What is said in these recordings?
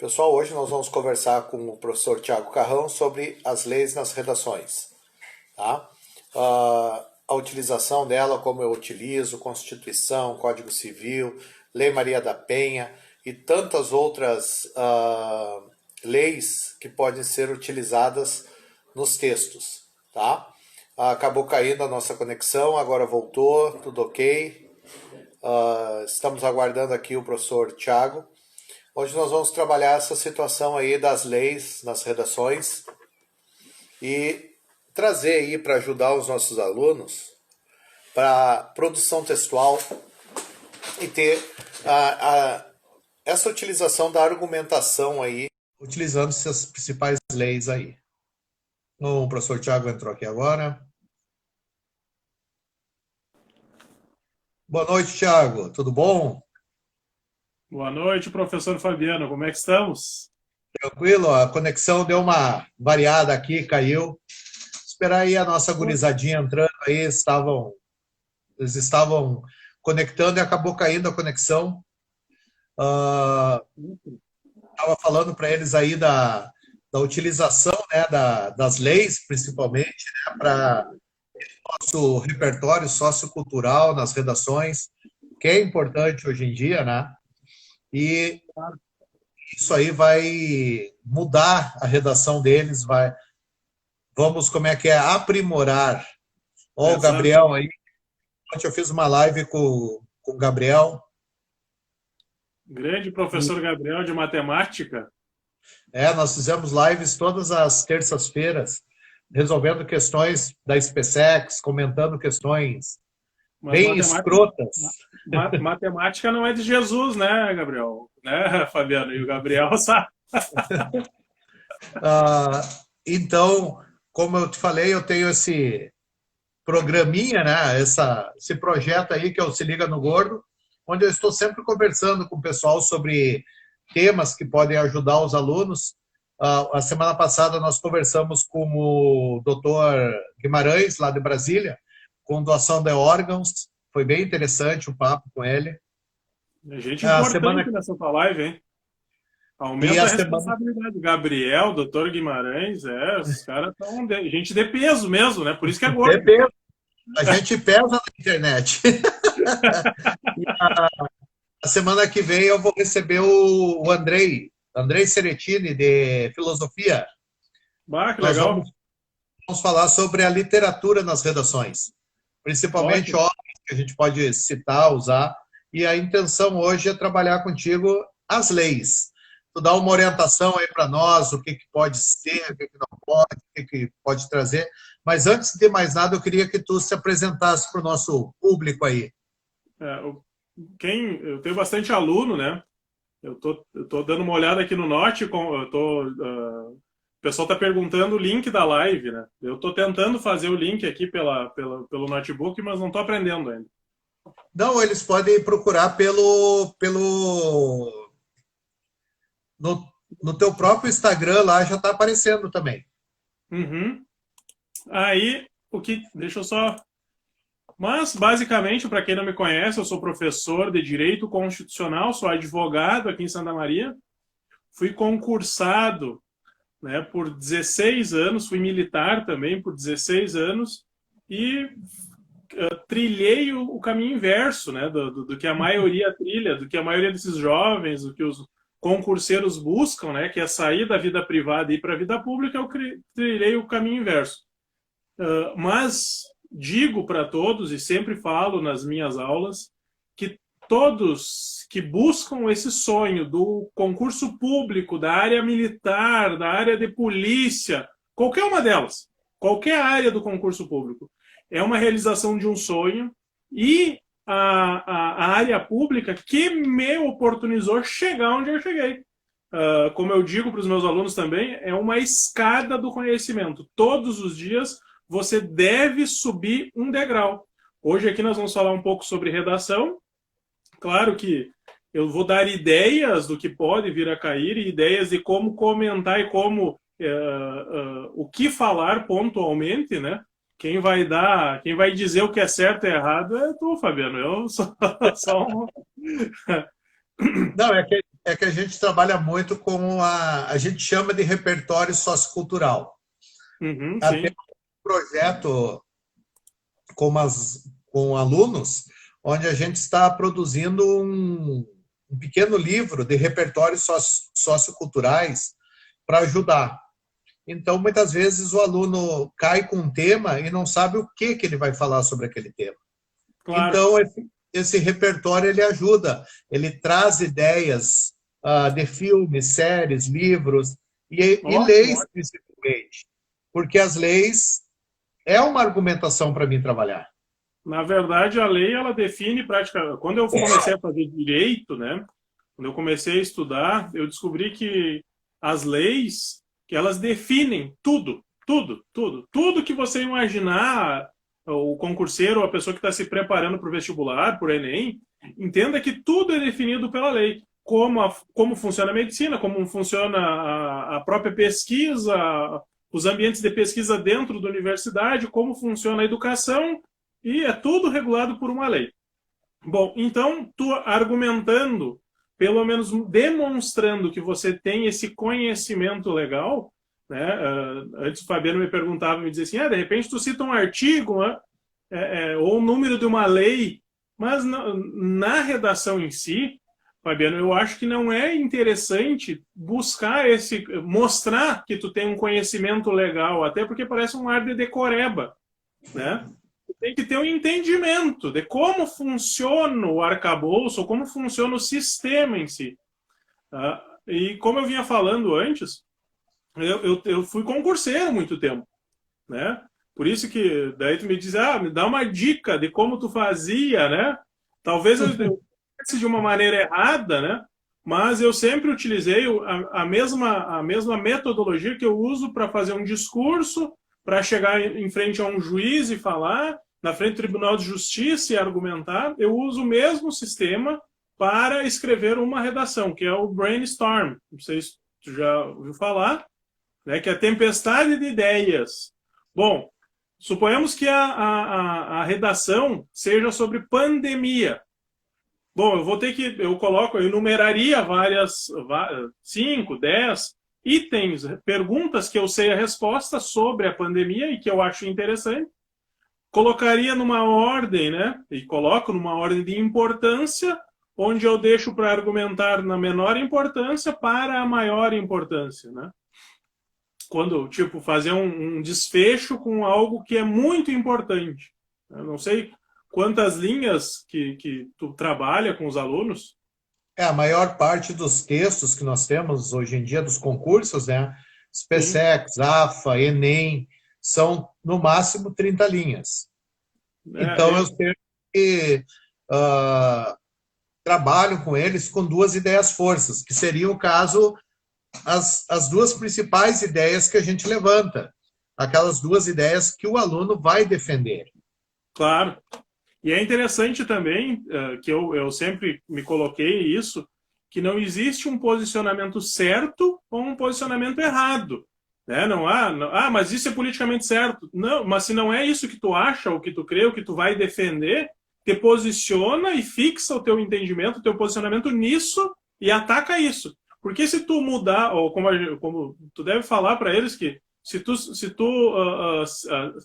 Pessoal, hoje nós vamos conversar com o professor Tiago Carrão sobre as leis nas redações. Tá? A utilização dela, como eu utilizo, Constituição, Código Civil, Lei Maria da Penha e tantas outras leis que podem ser utilizadas nos textos. Tá? Acabou caindo a nossa conexão, agora voltou, tudo ok. Estamos aguardando aqui o professor Tiago. Hoje nós vamos trabalhar essa situação aí das leis nas redações e trazer aí para ajudar os nossos alunos para produção textual e ter essa utilização da argumentação aí, utilizando essas principais leis aí. O professor Tiago entrou aqui agora. Boa noite, Tiago. Tudo bom? Boa noite, professor Fabiano. Como é que estamos? Tranquilo, a conexão deu uma variada aqui, caiu. Esperar aí a nossa gurizadinha entrando aí, eles estavam conectando e acabou caindo a conexão. Estava falando para eles aí da utilização, né, das leis, principalmente, né, para nosso repertório sociocultural nas redações, que é importante hoje em dia, né? E isso aí vai mudar a redação deles, vamos, como é que é, aprimorar. Ó, o Gabriel aí, ontem eu fiz uma live com o Gabriel. Grande professor Gabriel de matemática. Nós fizemos lives todas as terças-feiras, resolvendo questões da SpaceX, comentando questões Mas bem escrotas. matemática não é de Jesus, né, Gabriel? Né, Fabiano? E o Gabriel sabe. Então, como eu te falei, eu tenho esse programinha, né? Esse projeto aí que é o Se Liga no Gordo, onde eu estou sempre conversando com o pessoal sobre temas que podem ajudar os alunos. A semana passada nós conversamos com o doutor Guimarães, lá de Brasília, com doação de órgãos. Foi bem interessante o papo com ele. Gente importante nessa tua live, hein? Aumenta a responsabilidade. Gabriel, doutor Guimarães, os caras são gente de peso mesmo, né? Por isso que é gordo. De peso. A gente pesa na internet. A semana que vem eu vou receber o Andrei Seretini, de filosofia. Que legal. Vamos falar sobre a literatura nas redações, principalmente obras que a gente pode citar, usar, e a intenção hoje é trabalhar contigo as leis. Tu dá uma orientação aí para nós, o que pode ser, o que não pode, o que pode trazer. Mas antes de mais nada, eu queria que tu se apresentasse para o nosso público aí. Eu tenho bastante aluno, né? Eu tô dando uma olhada aqui no Note, o pessoal está perguntando o link da live, né? Eu estou tentando fazer o link aqui pelo notebook, mas não estou aprendendo ainda. Não, eles podem procurar no teu próprio Instagram lá, já está aparecendo também. Uhum. Aí, deixa eu só... Mas, basicamente, para quem não me conhece, eu sou professor de Direito Constitucional, sou advogado aqui em Santa Maria, fui concursado, né, por 16 anos, fui militar também por 16 anos e trilhei o caminho inverso, né, do que a maioria trilha, do que a maioria desses jovens, do que os concurseiros buscam, né, que é sair da vida privada e ir para a vida pública. Eu trilhei o caminho inverso. Mas digo para todos, e sempre falo nas minhas aulas, que todos que buscam esse sonho do concurso público, da área militar, da área de polícia, qualquer uma delas, qualquer área do concurso público, é uma realização de um sonho, e a área pública que me oportunizou chegar onde eu cheguei. Como eu digo para os meus alunos também, é uma escada do conhecimento. Todos os dias você deve subir um degrau. Hoje aqui nós vamos falar um pouco sobre redação. Claro que eu vou dar ideias do que pode vir a cair, e ideias de como comentar e como o que falar pontualmente, né? Quem vai dizer o que é certo e errado é tu, Fabiano. Eu só Não, é que é que a gente trabalha muito com a gente chama de repertório sociocultural. Uhum, Até sim. um projeto com alunos, onde a gente está produzindo um pequeno livro de repertórios socioculturais para ajudar. Então, muitas vezes o aluno cai com um tema e não sabe o que ele vai falar sobre aquele tema. Claro. Então, esse repertório ele ajuda, ele traz ideias de filmes, séries, livros e Ótimo, leis, ótimo. principalmente, porque as leis é uma argumentação para mim trabalhar. Na verdade, a lei, ela define praticamente... Quando eu comecei a fazer direito, né? Quando eu comecei a estudar, eu descobri que as leis, que elas definem tudo, tudo, tudo. Tudo que você imaginar, o concurseiro, a pessoa que está se preparando para o vestibular, para o Enem, entenda que tudo é definido pela lei. Como funciona a medicina, como funciona a própria pesquisa, os ambientes de pesquisa dentro da universidade, como funciona a educação, e é tudo regulado por uma lei. Bom, então, tu argumentando, pelo menos demonstrando que você tem esse conhecimento legal, né? Antes o Fabiano me perguntava, me dizia assim, de repente tu cita um artigo, né? Ou o número de uma lei, mas na redação em si, Fabiano, eu acho que não é interessante buscar mostrar que tu tem um conhecimento legal, até porque parece um ar de decoreba, né? Tem que ter um entendimento de como funciona o arcabouço, ou como funciona o sistema em si. Tá? E como eu vinha falando antes, eu fui concurseiro há muito tempo, né? Por isso que daí tu me diz, me dá uma dica de como tu fazia, né? Talvez eu fizesse de uma maneira errada, né? Mas eu sempre utilizei a mesma metodologia que eu uso para fazer um discurso, para chegar em frente a um juiz e falar, na frente do Tribunal de Justiça e argumentar. Eu uso o mesmo sistema para escrever uma redação, que é o brainstorm. Não sei se tu já ouviu falar, né? Que é a tempestade de ideias. Bom, suponhamos que a redação seja sobre pandemia. Bom, eu enumeraria várias, 5, 10 itens, perguntas que eu sei a resposta sobre a pandemia e que eu acho interessante. Colocaria numa ordem, né? E coloco numa ordem de importância, onde eu deixo para argumentar na menor importância para a maior importância, né? Quando, tipo, fazer um desfecho com algo que é muito importante. Eu não sei quantas linhas que tu trabalha com os alunos. A maior parte dos textos que nós temos hoje em dia dos concursos, né? Sim. SpaceX, AFA, Enem, são no máximo 30 linhas. Então, eu sempre trabalho com eles com duas ideias forças, que seriam, o caso, as duas principais ideias que a gente levanta, aquelas duas ideias que o aluno vai defender. Claro. E é interessante também, que eu sempre me coloquei isso, que não existe um posicionamento certo ou um posicionamento errado. Né? Mas isso é politicamente certo. Não, mas se não é isso que tu acha, o que tu crê, o que tu vai defender, te posiciona e fixa o teu entendimento, o teu posicionamento nisso e ataca isso. Porque se tu mudar, ou como tu deve falar para eles que se tu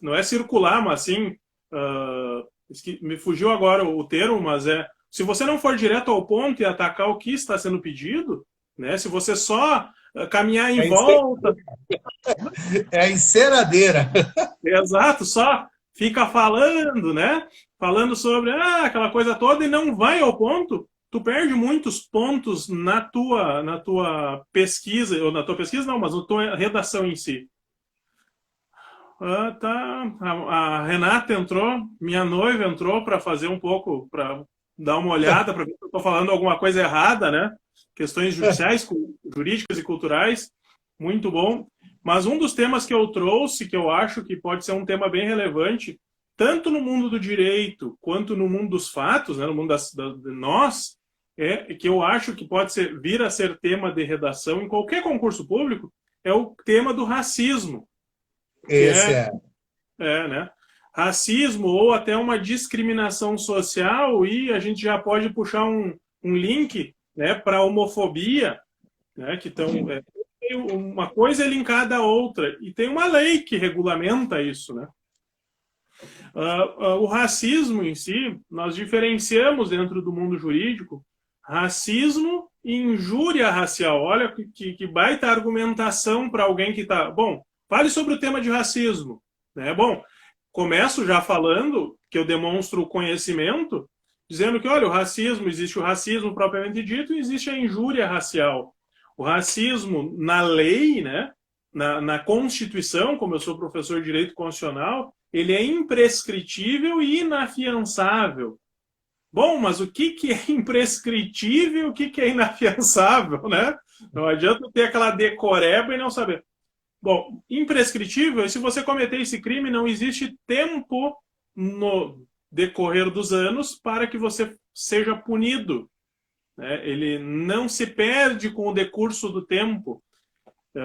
não é circular, mas assim, me fugiu agora o termo, mas se você não for direto ao ponto e atacar o que está sendo pedido, né? Se você só caminhar em volta, é a enceradeira. exato, só fica falando, né? Falando sobre aquela coisa toda e não vai ao ponto, tu perde muitos pontos na tua pesquisa, ou na tua pesquisa não, mas na tua redação em si. Tá. A Renata entrou, minha noiva entrou para fazer um pouco, para dar uma olhada, para ver se eu estou falando alguma coisa errada, né? Questões judiciais, jurídicas e culturais, muito bom. Mas um dos temas que eu trouxe, que eu acho que pode ser um tema bem relevante, tanto no mundo do direito quanto no mundo dos fatos, né, no mundo de nós, que eu acho que pode vir a ser tema de redação em qualquer concurso público, é o tema do racismo. Esse né? Racismo ou até uma discriminação social, e a gente já pode puxar um link né, para a homofobia, né, que estão... uma coisa é linkada à outra, e tem uma lei que regulamenta isso, né? O racismo em si, nós diferenciamos dentro do mundo jurídico racismo e injúria racial. Olha que baita argumentação para alguém que está... Bom, fale sobre o tema de racismo, né? Bom, começo já falando que eu demonstro o conhecimento, dizendo que, olha, o racismo, existe o racismo propriamente dito e existe a injúria racial. O racismo na lei, né, na Constituição, como eu sou professor de Direito Constitucional, ele é imprescritível e inafiançável. Bom, mas o que é imprescritível e o que é inafiançável, né? Não adianta ter aquela decoreba e não saber. Bom, imprescritível é se você cometer esse crime, não existe tempo no decorrer dos anos para que você seja punido. Ele não se perde com o decurso do tempo.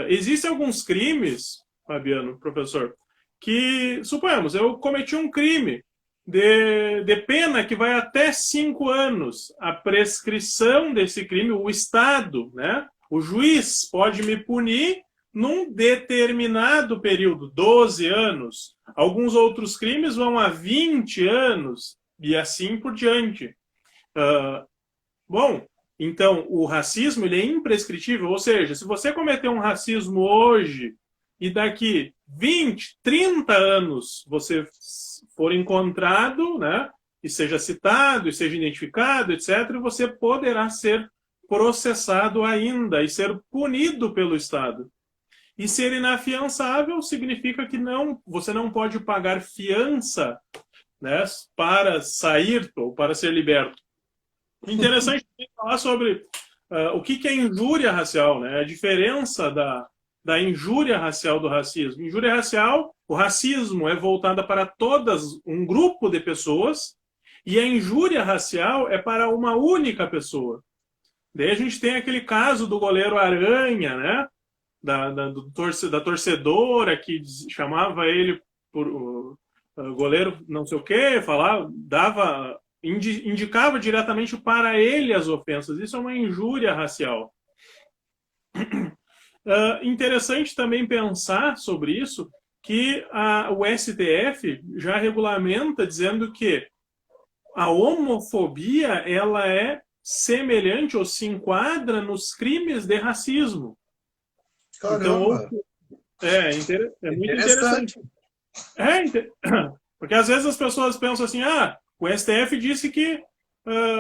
Existem alguns crimes, Fabiano, professor, que, suponhamos, eu cometi um crime de pena que vai até 5 anos. A prescrição desse crime, o Estado, né, o juiz pode me punir num determinado período, 12 anos. Alguns outros crimes vão a 20 anos e assim por diante. Bom, então o racismo ele é imprescritível, ou seja, se você cometer um racismo hoje e daqui 20, 30 anos você for encontrado, né, e seja citado, e seja identificado, etc., você poderá ser processado ainda e ser punido pelo Estado. E ser inafiançável significa que você não pode pagar fiança, né, para sair ou para ser liberto. Interessante falar sobre o que é injúria racial, né? A diferença da injúria racial do racismo. Injúria racial, o racismo é voltada para um grupo de pessoas, e a injúria racial é para uma única pessoa. Daí a gente tem aquele caso do goleiro Aranha, né? Da torcedora que chamava ele por goleiro não sei o quê, indicava diretamente para ele as ofensas. Isso é uma injúria racial. Interessante também pensar sobre isso, que o STF já regulamenta dizendo que a homofobia ela é semelhante ou se enquadra nos crimes de racismo. Caramba! Então, é muito interessante. Porque às vezes as pessoas pensam assim, o STF disse que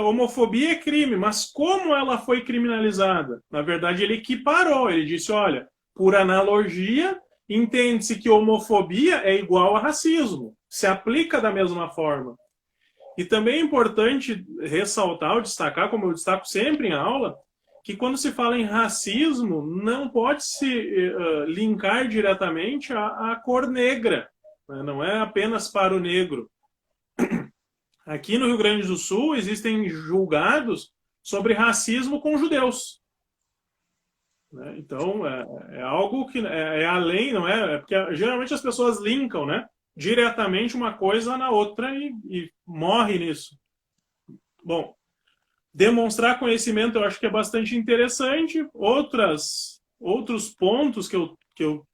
homofobia é crime, mas como ela foi criminalizada? Na verdade, ele equiparou, ele disse, olha, por analogia, entende-se que homofobia é igual a racismo, se aplica da mesma forma. E também é importante ressaltar ou destacar, como eu destaco sempre em aula, que quando se fala em racismo, não pode se linkar diretamente à cor negra, né? Não é apenas para o negro. Aqui no Rio Grande do Sul existem julgados sobre racismo com judeus. Então, é algo que é além, não é? Porque geralmente as pessoas linkam, né, diretamente uma coisa na outra e morre nisso. Bom, demonstrar conhecimento eu acho que é bastante interessante. Outros pontos que eu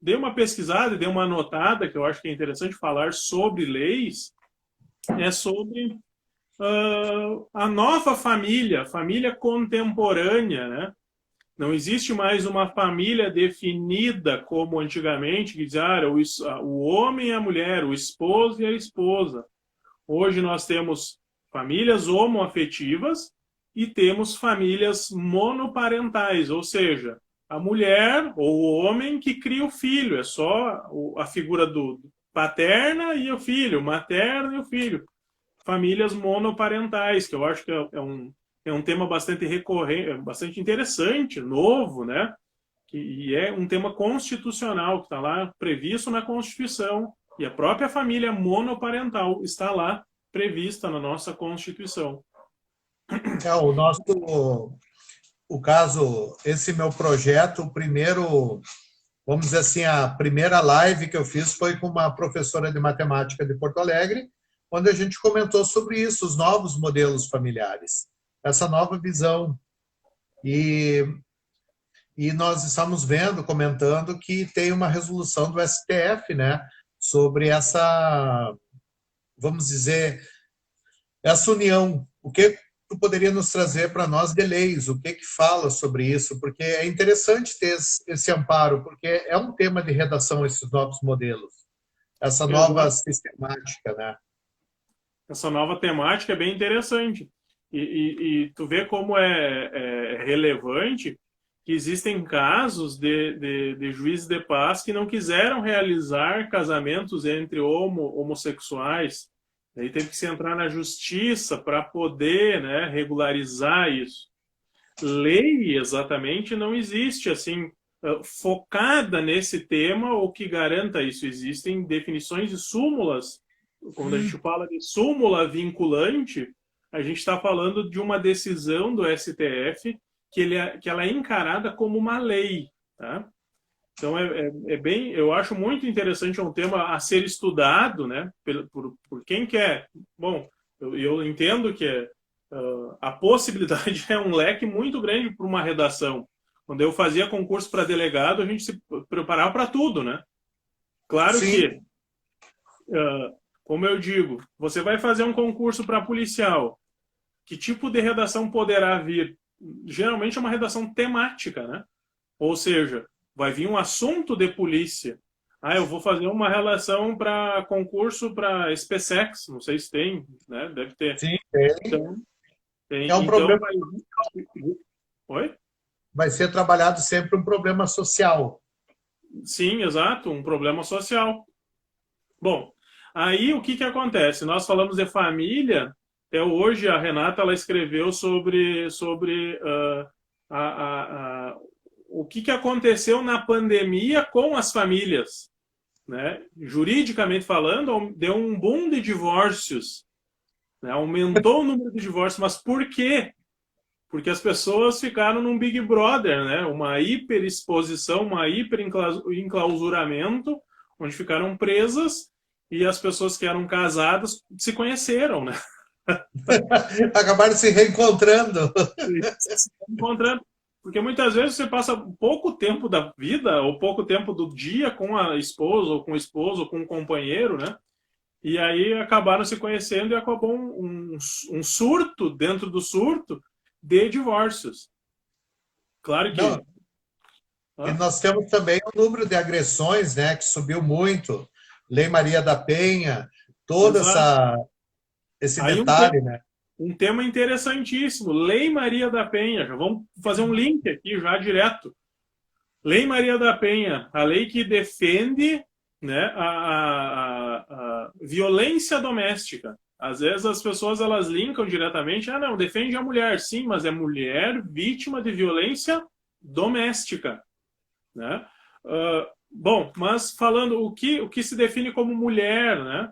dei uma pesquisada e dei uma anotada, que eu acho que é interessante falar sobre leis, é sobre a nova família contemporânea, né? Não existe mais uma família definida como antigamente, que dizia o homem e a mulher, o esposo e a esposa. Hoje nós temos famílias homoafetivas e temos famílias monoparentais, ou seja, a mulher ou o homem que cria o filho, é só a figura do paterna e o filho, materno e o filho. Famílias monoparentais, que eu acho que é um tema bastante recorrente, bastante interessante, novo, né? E é um tema constitucional, que está lá previsto na Constituição. E a própria família monoparental está lá prevista na nossa Constituição. Esse meu projeto, o primeiro, vamos dizer assim, a primeira live que eu fiz foi com uma professora de matemática de Porto Alegre, onde a gente comentou sobre isso, os novos modelos familiares. Essa nova visão E, e nós estamos vendo, comentando, que tem uma resolução do STF, né, sobre essa, vamos dizer, essa união. O que tu poderia nos trazer para nós de leis? O que fala sobre isso? Porque é interessante ter esse amparo, porque é um tema de redação esses novos modelos, essa nova Exato. sistemática, né? Essa nova temática é bem interessante. E tu vê como é relevante que existem casos de juízes de paz que não quiseram realizar casamentos entre homossexuais. Aí teve que se entrar na justiça para poder, né, regularizar isso. Lei exatamente não existe assim focada nesse tema ou que garanta isso. Existem definições de súmulas. Quando a gente fala de súmula vinculante, a gente está falando de uma decisão do STF que ela é encarada como uma lei, tá? Então é bem, eu acho muito interessante, é um tema a ser estudado, né? Por quem quer. Bom, eu entendo que a possibilidade é um leque muito grande para uma redação. Quando eu fazia concurso para delegado, a gente se preparava para tudo, né? Claro Sim. que, como eu digo, você vai fazer um concurso para policial. Que tipo de redação poderá vir? Geralmente é uma redação temática, né? Ou seja, vai vir um assunto de polícia. Ah, eu vou fazer uma relação para concurso para SpaceX, não sei se tem, né? Deve ter. Sim, tem. Então, É um então problema, vai. Oi? vai ser trabalhado sempre um problema social. Sim, exato, um problema social. Bom, aí o que que acontece? Nós falamos de família. Até hoje a Renata ela escreveu sobre o que que aconteceu na pandemia com as famílias, né? Juridicamente falando, deu um boom de divórcios, né? Aumentou o número de divórcios, mas por quê? Porque as pessoas ficaram num Big Brother, né? Uma hiperexposição, uma hiperenclausuramento, onde ficaram presas e as pessoas que eram casadas se conheceram, né? Acabaram se reencontrando. Se encontrando. Porque muitas vezes você passa pouco tempo da vida ou pouco tempo do dia com a esposa ou com o esposo ou com o companheiro, né? E aí acabaram se conhecendo e acabou um surto dentro do surto de divórcios. Claro que. Não, e nós temos também o número de agressões, né, que subiu muito. Lei Maria da Penha, todo Exato. esse Aí detalhe, né? um tema interessantíssimo. Lei Maria da Penha. Já vamos fazer um link aqui já direto. Lei Maria da Penha, a lei que defende, né, a violência doméstica. Às vezes as pessoas elas linkam diretamente, ah não, defende a mulher, sim, mas é mulher vítima de violência doméstica, né? Bom, mas falando o que se define como mulher, né?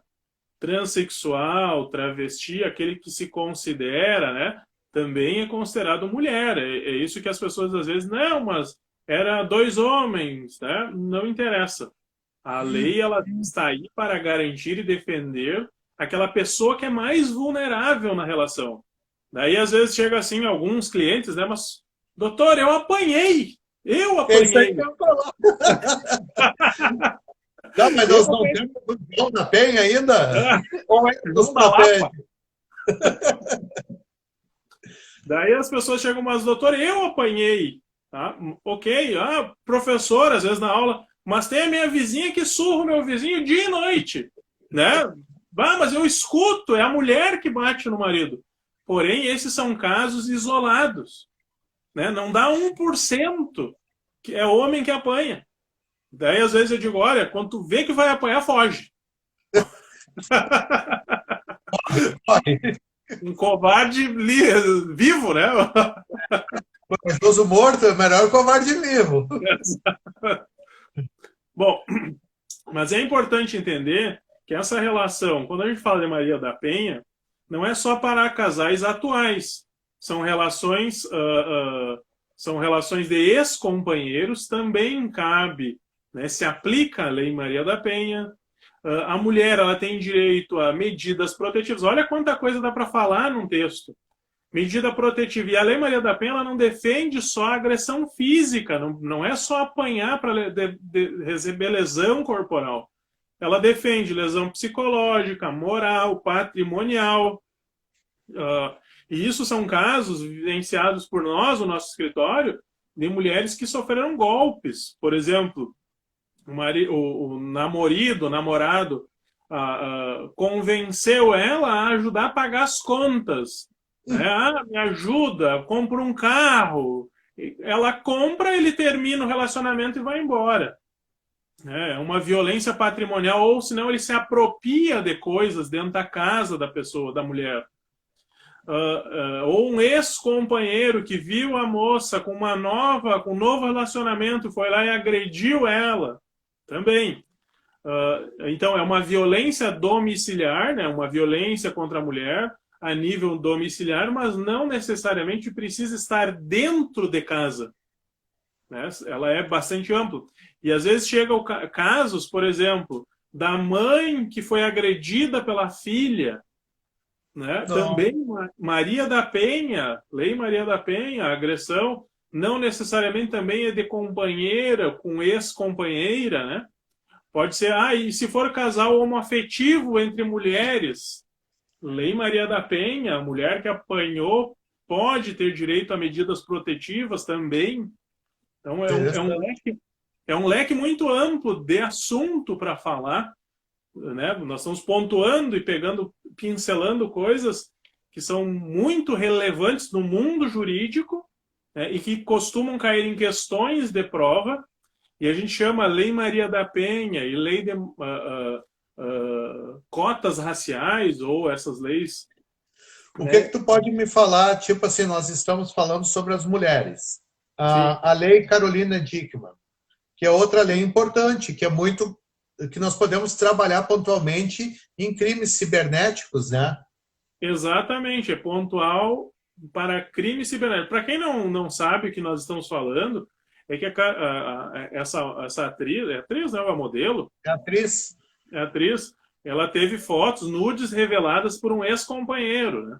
Transsexual, travesti, aquele que se considera, né? Também é considerado mulher. É isso que as pessoas às vezes, não, mas era dois homens, né? Não interessa. A lei ela está aí para garantir e defender aquela pessoa que é mais vulnerável na relação. Daí às vezes chega assim alguns clientes, né? Mas doutor, eu apanhei, eu É isso aí apanhei. que eu ia falar. Não, mas nós não temos o João da Penha ainda? Ou é que nos João da protege? Lapa. Daí as pessoas chegam, mas doutor, eu apanhei. Tá? Ok, professor, às vezes na aula, mas tem a minha vizinha que surra o meu vizinho dia e noite. Né? Mas eu escuto, é a mulher que bate no marido. Porém, esses são casos isolados. Né? Não dá 1% que é homem que apanha. Daí, às vezes, eu digo, olha, quando tu vê que vai apanhar, foge. Um covarde vivo, né? Corajoso morto é melhor que o covarde vivo. Bom, mas é importante entender que essa relação, quando a gente fala de Maria da Penha, não é só para casais atuais. São relações de ex-companheiros, também cabe, né, se aplica a Lei Maria da Penha. A mulher ela tem direito a medidas protetivas. Olha quanta coisa dá para falar num texto. Medida protetiva. E a Lei Maria da Penha ela não defende só a agressão física, não é só apanhar para receber lesão corporal. Ela defende lesão psicológica, moral, patrimonial. E isso são casos vivenciados por nós, no nosso escritório, de mulheres que sofreram golpes. Por exemplo, o namorado, convenceu ela a ajudar a pagar as contas. Me ajuda, compra um carro. Ela compra, ele termina o relacionamento e vai embora. É uma violência patrimonial, ou senão ele se apropria de coisas dentro da casa da pessoa, da mulher. Ou um ex-companheiro que viu a moça com um novo relacionamento, foi lá e agrediu ela também. Então, é uma violência domiciliar, né? Uma violência contra a mulher a nível domiciliar, mas não necessariamente precisa estar dentro de casa. Né? Ela é bastante ampla. E às vezes chegam casos, por exemplo, da mãe que foi agredida pela filha. Né? Também Maria da Penha, Lei Maria da Penha, a agressão não necessariamente também é de companheira com ex-companheira, né? Pode ser, e se for casal homoafetivo entre mulheres, Lei Maria da Penha, a mulher que apanhou pode ter direito a medidas protetivas também. Então é um leque muito amplo de assunto para falar. Né? Nós estamos pontuando e pincelando coisas que são muito relevantes no mundo jurídico, né? E que costumam cair em questões de prova, e a gente chama Lei Maria da Penha e Lei de cotas raciais, ou essas leis. O que tu pode me falar, tipo assim, nós estamos falando sobre as mulheres. A Lei Carolina Dickmann, que é outra lei importante, que nós podemos trabalhar pontualmente em crimes cibernéticos, né? Exatamente, é pontual para crime cibernético. Para quem não sabe o que nós estamos falando, é que essa atriz, não é a modelo? É atriz. É atriz, ela teve fotos nudes reveladas por um ex-companheiro, né?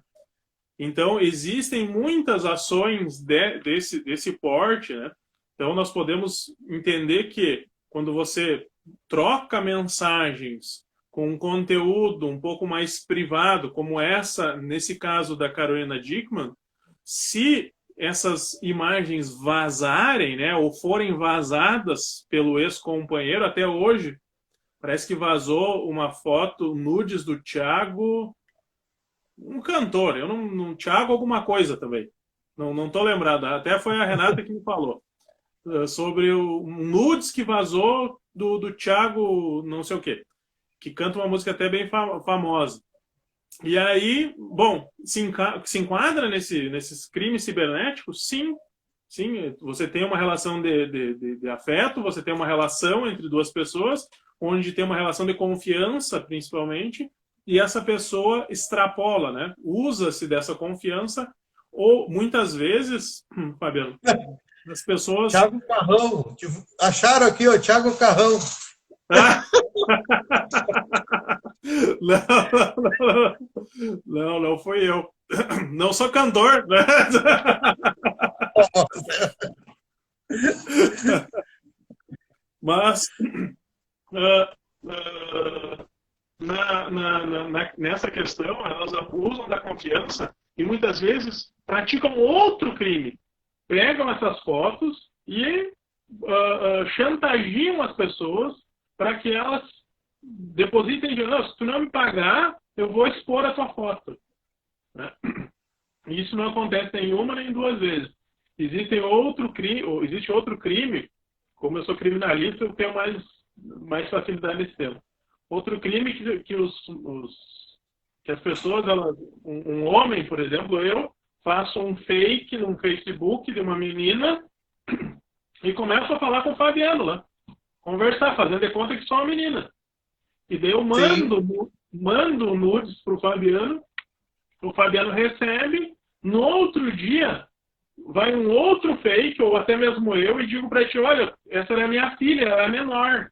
Então, existem muitas ações desse porte, né? Então, nós podemos entender que quando você troca mensagens com um conteúdo um pouco mais privado, como nesse caso da Carolina Dickmann, se essas imagens vazarem, né, ou forem vazadas pelo ex-companheiro, até hoje, parece que vazou uma foto nudes do Thiago, um cantor, Thiago alguma coisa também, não estou lembrado, até foi a Renata que me falou, sobre um nudes que vazou do Thiago não sei o quê, que canta uma música até bem famosa. E aí, bom, se enquadra nesses crimes cibernéticos? Sim, você tem uma relação de afeto, você tem uma relação entre duas pessoas, onde tem uma relação de confiança, principalmente, e essa pessoa extrapola, né? Usa-se dessa confiança, ou muitas vezes, Fabiano, as pessoas... Thiago Carrão, acharam aqui, ó, Thiago Carrão. Não foi eu. Não sou cantor. Né? Mas nessa questão, elas abusam da confiança e muitas vezes praticam outro crime. Pegam essas fotos e chantagiam as pessoas para que elas depositem dinheiro. Se tu não me pagar, eu vou expor a tua foto. Né? Isso não acontece nem uma nem duas vezes. Existe outro crime, como eu sou criminalista, eu tenho mais facilidade nesse tema. Outro crime que as pessoas, um homem, por exemplo, eu faço um fake no Facebook de uma menina e começo a falar com o Fabiano lá. Conversar, fazendo de conta que sou uma menina. E daí eu mando nudes pro Fabiano, o Fabiano recebe, no outro dia vai um outro fake, ou até mesmo eu, e digo para ti, olha, essa é a minha filha, ela é menor.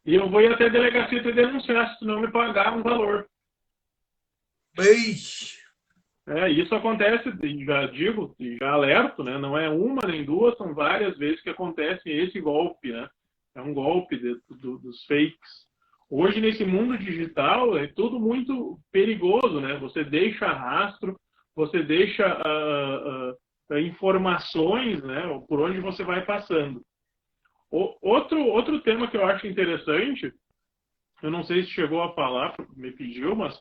E eu vou ir até a delegacia te denunciar se tu não me pagar um valor. Ei. Isso acontece, já digo, já alerto, né? Não é uma nem duas, são várias vezes que acontece esse golpe, né? É um golpe dos fakes. Hoje, nesse mundo digital, é tudo muito perigoso, né? Você deixa rastro, você deixa informações, né? Por onde você vai passando. Outro tema que eu acho interessante, eu não sei se chegou a falar, me pediu, mas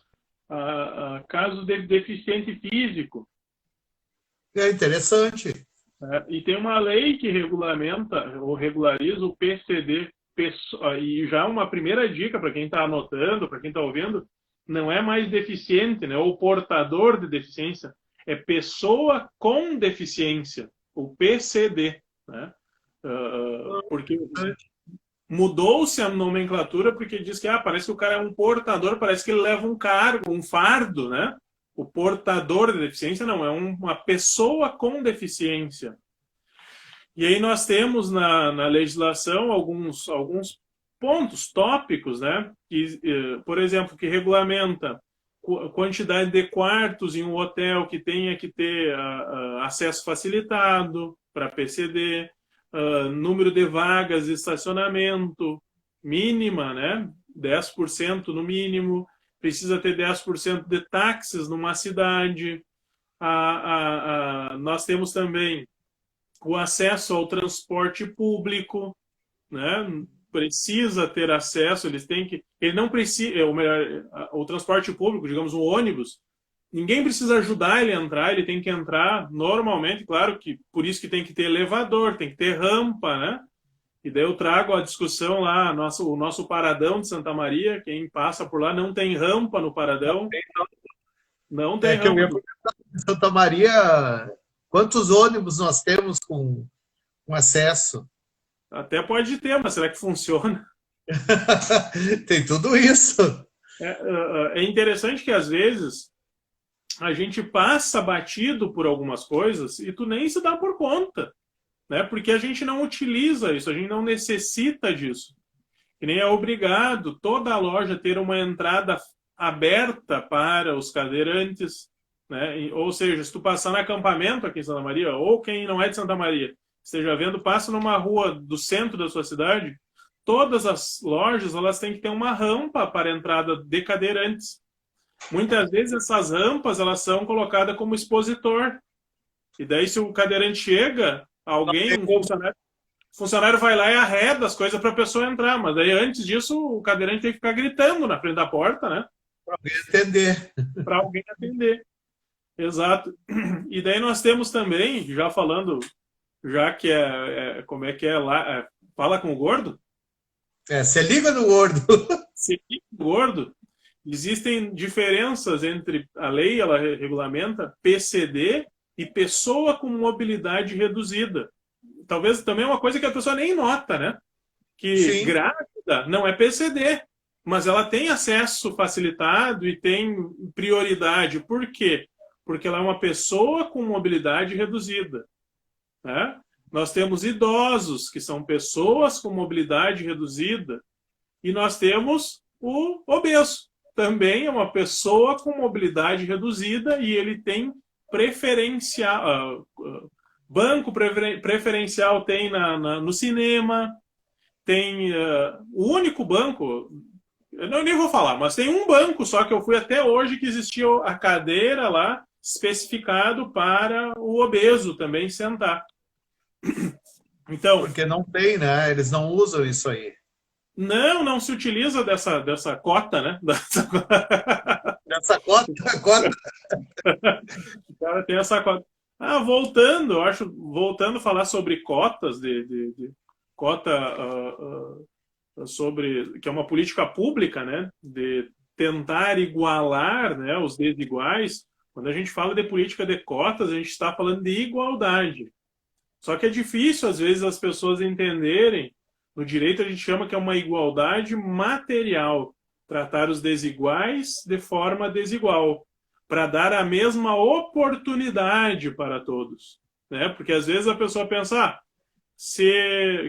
casos de deficiente físico. É interessante. E tem uma lei que regulamenta ou regulariza o PCD. E já uma primeira dica para quem está anotando, para quem está ouvindo, não é mais deficiente, né, ou portador de deficiência, é pessoa com deficiência, o PCD. Né? Porque mudou-se a nomenclatura porque diz que parece que o cara é um portador, parece que ele leva um cargo, um fardo, né? O portador de deficiência não, é uma pessoa com deficiência. E aí nós temos na legislação alguns pontos, tópicos, né? Que, por exemplo, que regulamenta quantidade de quartos em um hotel que tenha que ter acesso facilitado para PCD, número de vagas de estacionamento mínima, né? 10% no mínimo, precisa ter 10% de táxis numa cidade. Nós temos também o acesso ao transporte público, né? Precisa ter acesso, ele não precisa, ou melhor, o transporte público, digamos, um ônibus, ninguém precisa ajudar ele a entrar, ele tem que entrar normalmente, claro que por isso que tem que ter elevador, tem que ter rampa, né? E daí eu trago a discussão lá, o nosso paradão de Santa Maria, quem passa por lá não tem rampa no paradão. Não tem rampa. Que eu ia em Santa Maria, quantos ônibus nós temos com acesso? Até pode ter, mas será que funciona? Tem tudo isso. É interessante que às vezes a gente passa batido por algumas coisas e tu nem se dá por conta, né? Porque a gente não utiliza isso, a gente não necessita disso. Que nem é obrigado toda a loja ter uma entrada aberta para os cadeirantes, né? Ou seja, se tu passar no acampamento aqui em Santa Maria, ou quem não é de Santa Maria, esteja vendo, passa numa rua do centro da sua cidade, todas as lojas elas têm que ter uma rampa para a entrada de cadeirantes. Muitas vezes essas rampas elas são colocadas como expositor. E daí se o cadeirante chega, o funcionário vai lá e arreda as coisas para a pessoa entrar. Mas daí antes disso o cadeirante tem que ficar gritando na frente da porta, né? Para alguém atender. Para alguém atender. Exato. E daí nós temos também, já falando, já que como é que é lá, fala com o gordo? Você liga no gordo. Se liga no gordo. Existem diferenças entre a lei, ela regulamenta PCD e pessoa com mobilidade reduzida. Talvez também é uma coisa que a pessoa nem nota, né? Que Sim. Grávida não é PCD, mas ela tem acesso facilitado e tem prioridade. Por quê? Porque ela é uma pessoa com mobilidade reduzida. Né? Nós temos idosos, que são pessoas com mobilidade reduzida, e nós temos o obeso. Também é uma pessoa com mobilidade reduzida e ele tem preferencial, banco preferencial tem no cinema, tem o único banco, eu nem vou falar, mas tem um banco só que eu fui até hoje que existia a cadeira lá especificado para o obeso também sentar. Então, porque não tem, né? Eles não usam isso aí. Não se utiliza dessa cota, né? Dessa cota. O cara tem essa cota. Voltando a falar sobre cotas, de cota sobre que é uma política pública, né? De tentar igualar, né, os desiguais. Quando a gente fala de política de cotas, a gente está falando de igualdade. Só que é difícil, às vezes, as pessoas entenderem. No direito, a gente chama que é uma igualdade material. Tratar os desiguais de forma desigual. Para dar a mesma oportunidade para todos. Né? Porque, às vezes, a pessoa pensa...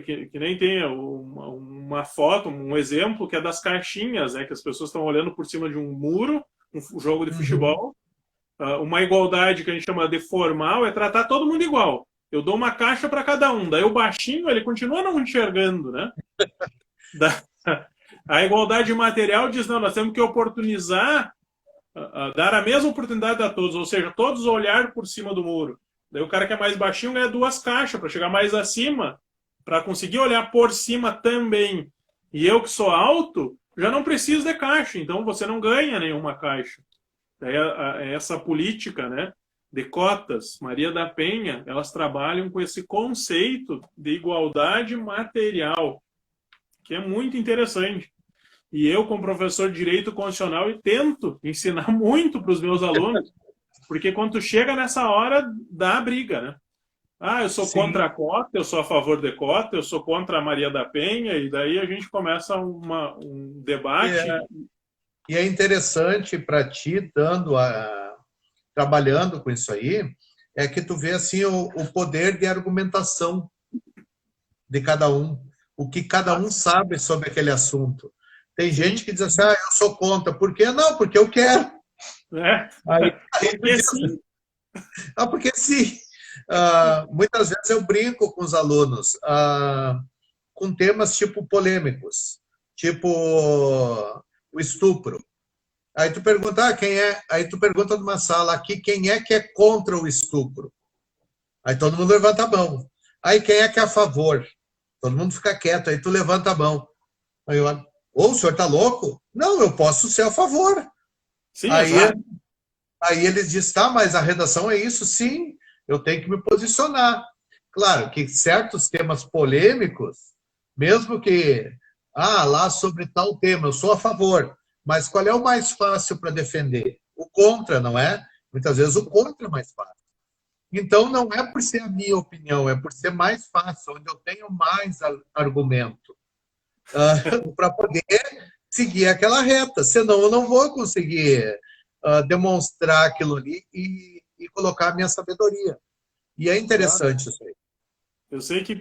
que nem tem uma foto, um exemplo, que é das caixinhas, né? Que as pessoas estão olhando por cima de um muro, um jogo de futebol, uma igualdade que a gente chama de formal é tratar todo mundo igual. Eu dou uma caixa para cada um. Daí o baixinho, ele continua não enxergando, né? A igualdade material diz, não, nós temos que oportunizar, dar a mesma oportunidade a todos, ou seja, todos olhar por cima do muro. Daí o cara que é mais baixinho ganha 2 caixas para chegar mais acima, para conseguir olhar por cima também. E eu que sou alto, já não preciso de caixa, então você não ganha nenhuma caixa. Daí essa política, né, de cotas, Maria da Penha, elas trabalham com esse conceito de igualdade material, que é muito interessante. E eu, como professor de Direito Constitucional, tento ensinar muito para os meus alunos, porque quando tu chega nessa hora, dá a briga, né? Ah, eu sou contra a cota, eu sou a favor de cota, eu sou contra a Maria da Penha, e daí a gente começa um debate. E é interessante para ti, trabalhando com isso aí, é que tu vê assim o poder de argumentação de cada um, o que cada um sabe sobre aquele assunto. Tem gente que diz assim, eu sou contra. Por quê? Não, porque eu quero. Porque sim. Porque sim. Muitas vezes eu brinco com os alunos com temas tipo polêmicos, tipo o estupro. Aí tu pergunta, quem é? Aí tu pergunta numa sala aqui, quem é que é contra o estupro? Aí todo mundo levanta a mão. Aí quem é que é a favor? Todo mundo fica quieto, aí tu levanta a mão. Aí eu, o senhor tá louco? Não, eu posso ser a favor. Sim, aí eles dizem, tá, mas a redação é isso? Sim, eu tenho que me posicionar. Claro que certos temas polêmicos, mesmo que, lá sobre tal tema, eu sou a favor, mas qual é o mais fácil para defender? O contra, não é? Muitas vezes o contra é mais fácil. Então, não é por ser a minha opinião, é por ser mais fácil, onde eu tenho mais argumento para poder seguir aquela reta. Senão, eu não vou conseguir demonstrar aquilo ali e colocar a minha sabedoria. E é interessante isso aí. Eu sei que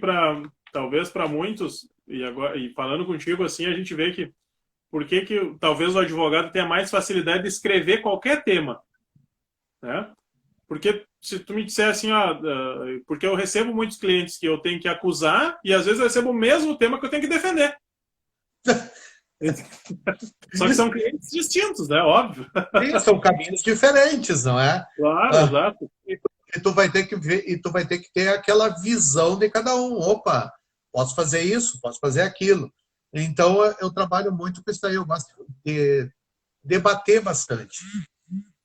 talvez para muitos, e falando contigo assim, a gente vê que por que talvez o advogado tenha mais facilidade de escrever qualquer tema, né? Porque se tu me disser assim, porque eu recebo muitos clientes que eu tenho que acusar e às vezes eu recebo o mesmo tema que eu tenho que defender. Só que são clientes distintos, né? Óbvio. Sim, são caminhos diferentes, não é? Claro, exato. E tu vai ter que ver, e tu vai ter que ter aquela visão de cada um. Opa, posso fazer isso, posso fazer aquilo. Então, eu trabalho muito com isso aí. Eu gosto de debater bastante.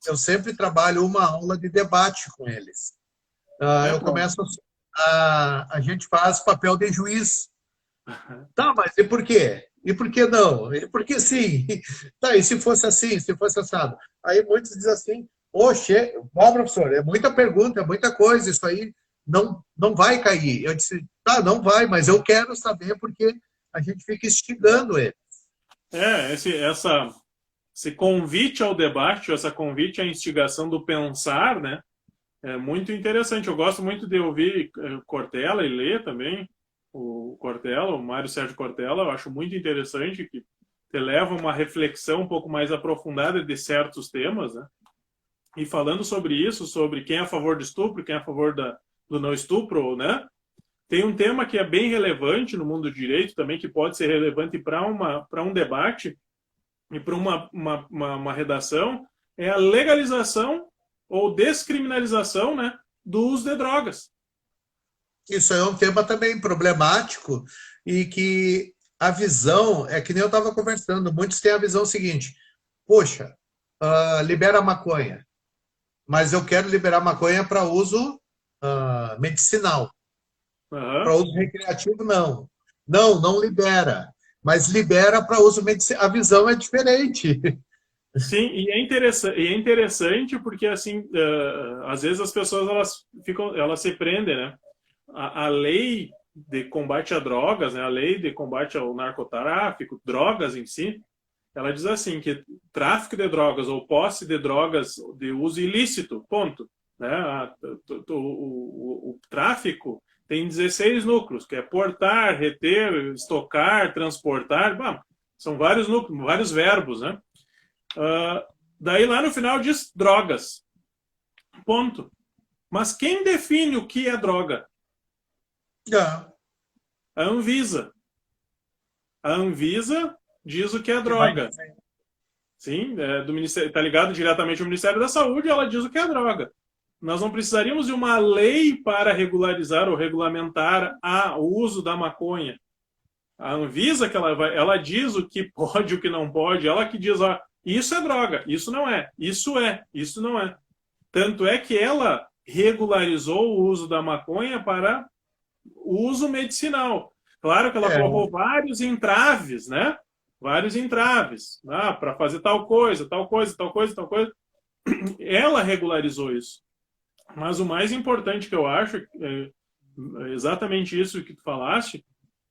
Eu sempre trabalho uma aula de debate com eles. Eu começo a gente faz papel de juiz. Tá, mas e por quê? E por que não? E por que sim? Tá, e se fosse assim, se fosse assado? Aí muitos dizem assim, poxa, professor, é muita pergunta, é muita coisa, isso aí não vai cair. Eu disse, tá, não vai, mas eu quero saber porque a gente fica instigando ele. Esse convite ao debate, essa convite à instigação do pensar, né? É muito interessante. Eu gosto muito de ouvir Cortella e ler também o Cortella, o Mário Sérgio Cortella. Eu acho muito interessante que te leva a uma reflexão um pouco mais aprofundada de certos temas, né? E falando sobre isso, sobre quem é a favor do estupro, quem é a favor do não estupro, né? Tem um tema que é bem relevante no mundo do direito também, que pode ser relevante para um debate e para uma redação, é a legalização ou descriminalização, né, do uso de drogas. Isso é um tema também problemático e que a visão, é que nem eu estava conversando, muitos têm a visão seguinte, poxa, libera a maconha, mas eu quero liberar maconha para uso medicinal. Para uso recreativo, não. Não libera. Mas libera para uso medicinal. A visão é diferente. Sim, e é interessante porque, assim, às vezes as pessoas elas se prendem, né? A lei de combate a drogas, né? A lei de combate ao narcotráfico, drogas em si, ela diz assim, que tráfico de drogas ou posse de drogas de uso ilícito, ponto. Né? O tráfico tem 16 núcleos, que é portar, reter, estocar, transportar, são vários núcleos, vários verbos, né? Daí lá no final diz drogas. Ponto. Mas quem define o que é droga? É. A Anvisa. A Anvisa diz o que é Que vai droga. Sim, do Ministério, tá ligado diretamente ao Ministério da Saúde, ela diz o que é droga. Nós não precisaríamos de uma lei para regularizar ou regulamentar o uso da maconha. A Anvisa, que ela diz o que pode e o que não pode, ela que diz, ó, isso é droga, isso não é, isso não é. Tanto é que ela regularizou o uso da maconha para uso medicinal. Claro que ela colocou vários entraves, né? Vários entraves, para fazer tal coisa, tal coisa, tal coisa, tal coisa. Ela regularizou isso. Mas o mais importante que eu acho é exatamente isso que tu falaste,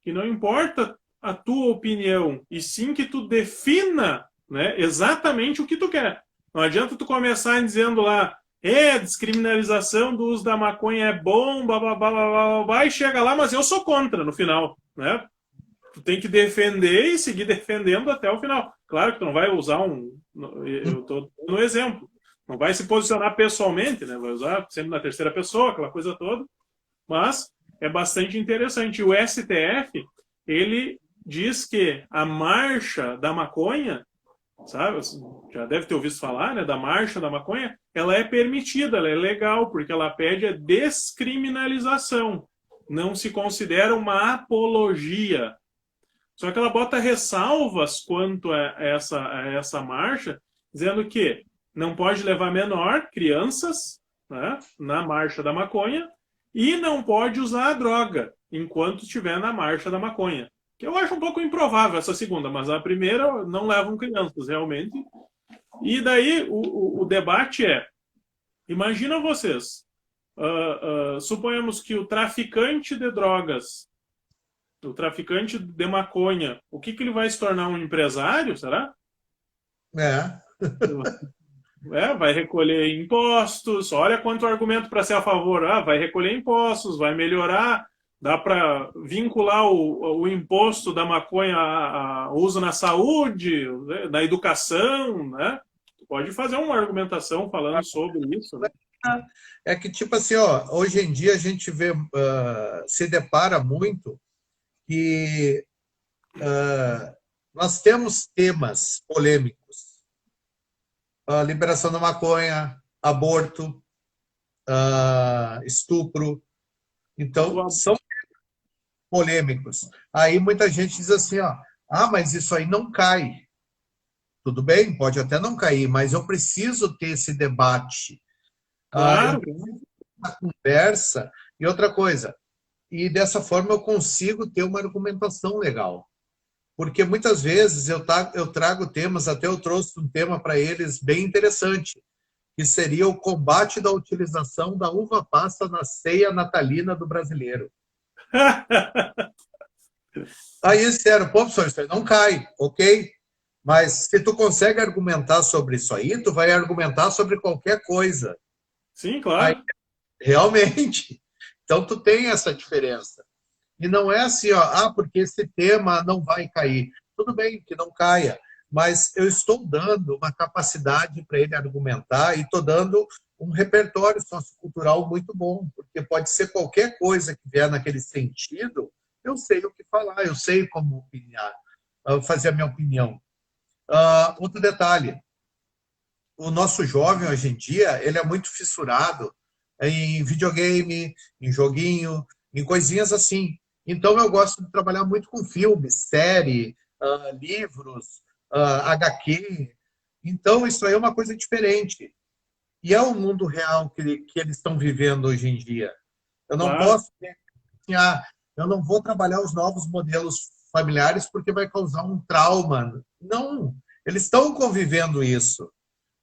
que não importa a tua opinião, e sim que tu defina, né, exatamente o que tu quer. Não adianta tu começar dizendo lá, descriminalização do uso da maconha é bom, blá, blá, blá, blá, blá, blá, e chega lá, mas eu sou contra no final, né? Tu tem que defender e seguir defendendo até o final. Claro que tu não vai usar eu estou dando um exemplo. Não vai se posicionar pessoalmente, né? Vai usar sempre na terceira pessoa, aquela coisa toda. Mas é bastante interessante. O STF, ele diz que a marcha da maconha, sabe? Já deve ter ouvido falar, né? Da marcha da maconha, ela é permitida, ela é legal, porque ela pede a descriminalização. Não se considera uma apologia. Só que ela bota ressalvas quanto a essa marcha, dizendo que não pode levar menor, crianças, né, na marcha da maconha, e não pode usar a droga enquanto estiver na marcha da maconha. Que eu acho um pouco improvável essa segunda, mas a primeira não levam crianças, realmente. E daí o debate é, imagina vocês, suponhamos que o traficante de drogas, o traficante de maconha, o que ele vai se tornar, um empresário, será? Vai recolher impostos, olha quanto argumento para ser a favor, vai recolher impostos, vai melhorar, dá para vincular o imposto da maconha ao uso na saúde, na educação, né? Pode fazer uma argumentação falando sobre isso, né? É que, tipo assim, ó, hoje em dia a gente vê, se depara muito que nós temos temas polêmicos. Liberação da maconha, aborto, estupro. Então, são polêmicos. Aí muita gente diz assim, ó, mas isso aí não cai. Tudo bem, pode até não cair, mas eu preciso ter esse debate. Claro. Eu preciso ter uma conversa. E outra coisa, e dessa forma eu consigo ter uma argumentação legal. Porque muitas vezes eu trago temas, até eu trouxe um tema para eles bem interessante, que seria o combate da utilização da uva passa na ceia natalina do brasileiro. Aí disseram, pô, professor, isso aí não cai, ok? Mas se tu consegue argumentar sobre isso aí, tu vai argumentar sobre qualquer coisa. Sim, claro. Aí, realmente. Então, tu tem essa diferença. E não é assim, ó, porque esse tema não vai cair. Tudo bem que não caia, mas eu estou dando uma capacidade para ele argumentar e estou dando um repertório sociocultural muito bom, porque pode ser qualquer coisa que vier naquele sentido, eu sei o que falar, eu sei como opinar, fazer a minha opinião. Outro detalhe, o nosso jovem hoje em dia, ele é muito fissurado em videogame, em joguinho, em coisinhas assim. Então, eu gosto de trabalhar muito com filmes, série, livros, HQ. Então, isso aí é uma coisa diferente. E é o mundo real que eles estão vivendo hoje em dia. Eu não posso dizer assim, eu não vou trabalhar os novos modelos familiares porque vai causar um trauma. Não, eles estão convivendo isso.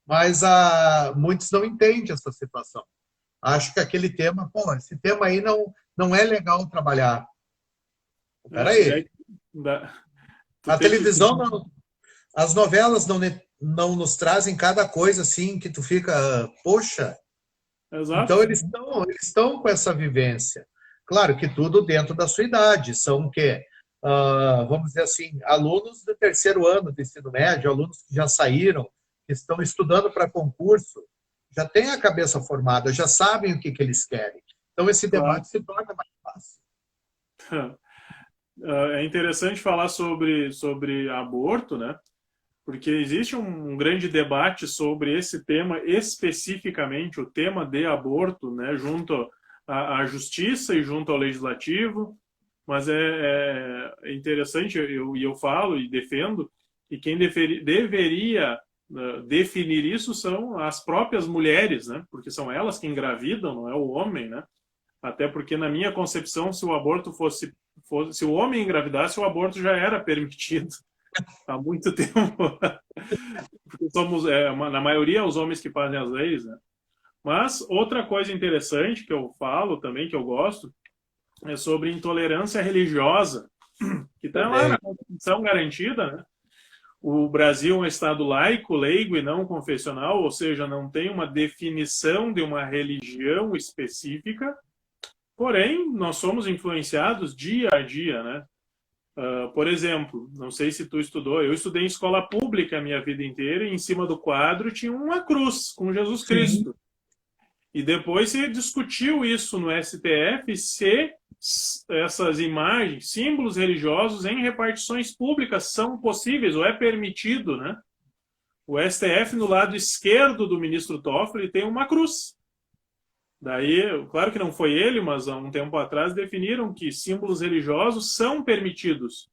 Mas muitos não entendem essa situação. Acho que aquele tema, esse tema aí não é legal trabalhar. Peraí. A televisão, não, as novelas não nos trazem cada coisa assim que tu fica, poxa. Exato. Então eles estão com essa vivência. Claro que tudo dentro da sua idade. São o quê? Vamos dizer assim, alunos do terceiro ano do ensino médio, alunos que já saíram, que estão estudando para concurso, já têm a cabeça formada, já sabem o que eles querem. Então, esse debate se torna mais fácil. É interessante falar sobre aborto, né? Porque existe um grande debate sobre esse tema especificamente, o tema de aborto, né? Junto à justiça e junto ao legislativo. Mas é interessante, eu falo e defendo, que quem deveria definir isso são as próprias mulheres, né? Porque são elas que engravidam, não é o homem, né? Até porque, na minha concepção, se o aborto se o homem engravidasse, o aborto já era permitido há muito tempo. Porque somos, na maioria, os homens que fazem as leis, né? Mas outra coisa interessante que eu falo também, que eu gosto, é sobre intolerância religiosa, que está lá na Constituição garantida, né? O Brasil é um estado laico, leigo e não confessional, ou seja, não tem uma definição de uma religião específica, porém, nós somos influenciados dia a dia, né? Por exemplo, não sei se tu estudou, eu estudei em escola pública a minha vida inteira e em cima do quadro tinha uma cruz com Jesus Cristo. Sim. E depois se discutiu isso no STF, se essas imagens, símbolos religiosos em repartições públicas são possíveis ou é permitido, né? O STF, no lado esquerdo do ministro Toffoli, tem uma cruz. Daí, claro que não foi ele, mas há um tempo atrás definiram que símbolos religiosos são permitidos.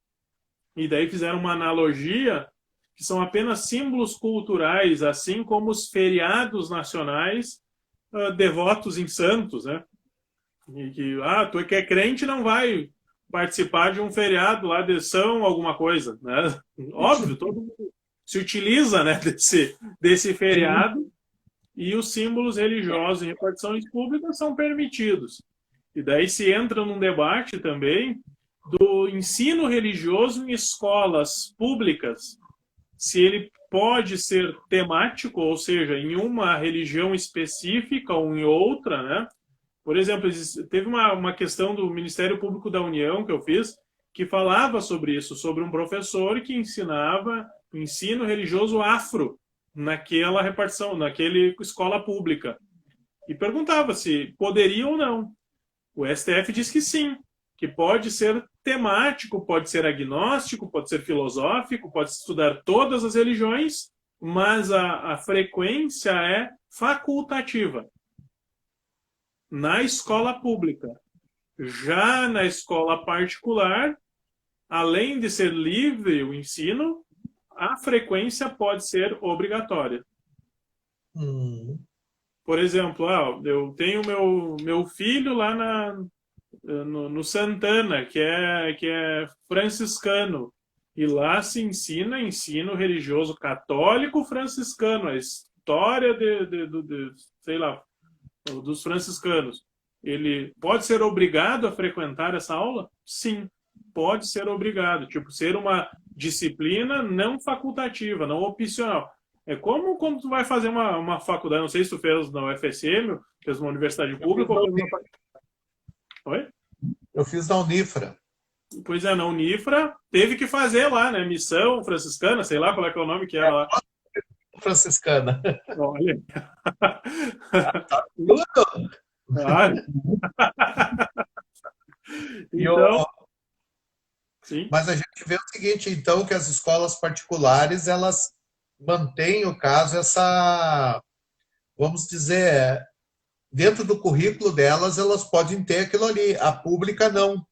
E daí fizeram uma analogia que são apenas símbolos culturais, assim como os feriados nacionais devotos em santos, né? E que, tu que é crente não vai participar de um feriado lá de São alguma coisa, né? Óbvio, todo mundo se utiliza, né, desse feriado e os símbolos religiosos em repartições públicas são permitidos. E daí se entra num debate também do ensino religioso em escolas públicas, se ele pode ser temático, ou seja, em uma religião específica ou em outra, né? Por exemplo, teve uma questão do Ministério Público da União que eu fiz, que falava sobre isso, sobre um professor que ensinava ensino religioso afro naquela repartição, naquela escola pública. E perguntava se poderia ou não. O STF diz que sim, que pode ser temático, pode ser agnóstico, pode ser filosófico, pode estudar todas as religiões, mas a frequência é facultativa na escola pública. Já na escola particular, além de ser livre o ensino, a frequência pode ser obrigatória. Por exemplo, eu tenho meu filho lá no Santana, que é franciscano, e lá se ensina ensino religioso católico franciscano, a história sei lá, dos franciscanos. Ele pode ser obrigado a frequentar essa aula? Sim, pode ser obrigado. Tipo, ser uma disciplina não facultativa, não opcional. É como quando tu vai fazer uma faculdade, não sei se tu fez na UFSM, fez uma universidade pública ou fez uma... Oi? Eu fiz na Unifra. Pois é, na Unifra teve que fazer lá, né? Missão franciscana, sei lá qual é que é o nome que era lá. Franciscana. Olha. Tá tudo. Então, sim. Mas a gente vê o seguinte, então, que as escolas particulares, elas mantêm, o caso, essa, vamos dizer, dentro do currículo delas, elas podem ter aquilo ali. A pública, não.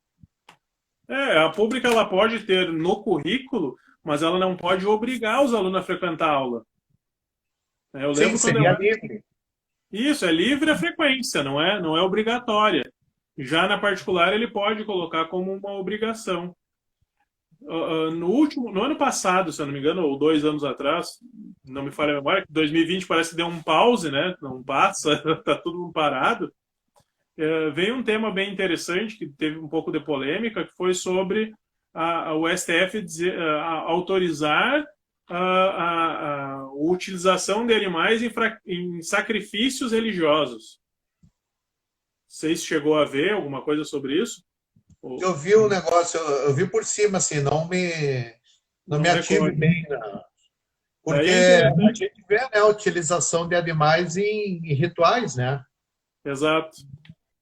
A pública ela pode ter no currículo, mas ela não pode obrigar os alunos a frequentar a aula. Eu lembro seria livre. Isso, é livre a frequência, não é obrigatória. Já na particular, ele pode colocar como uma obrigação. No ano passado, se eu não me engano, ou 2 anos atrás, não me falha a memória, 2020 parece que deu um pause, né? Não passa, está tudo parado. Veio um tema bem interessante, que teve um pouco de polêmica, que foi sobre o STF autorizar a utilização de animais em sacrifícios religiosos. Vocês chegou a ver alguma coisa sobre isso? Eu vi o negócio, eu vi por cima, assim, não me ative bem. Porque Daí é a interessante. gente vê, né, a utilização de animais em rituais, né? Exato.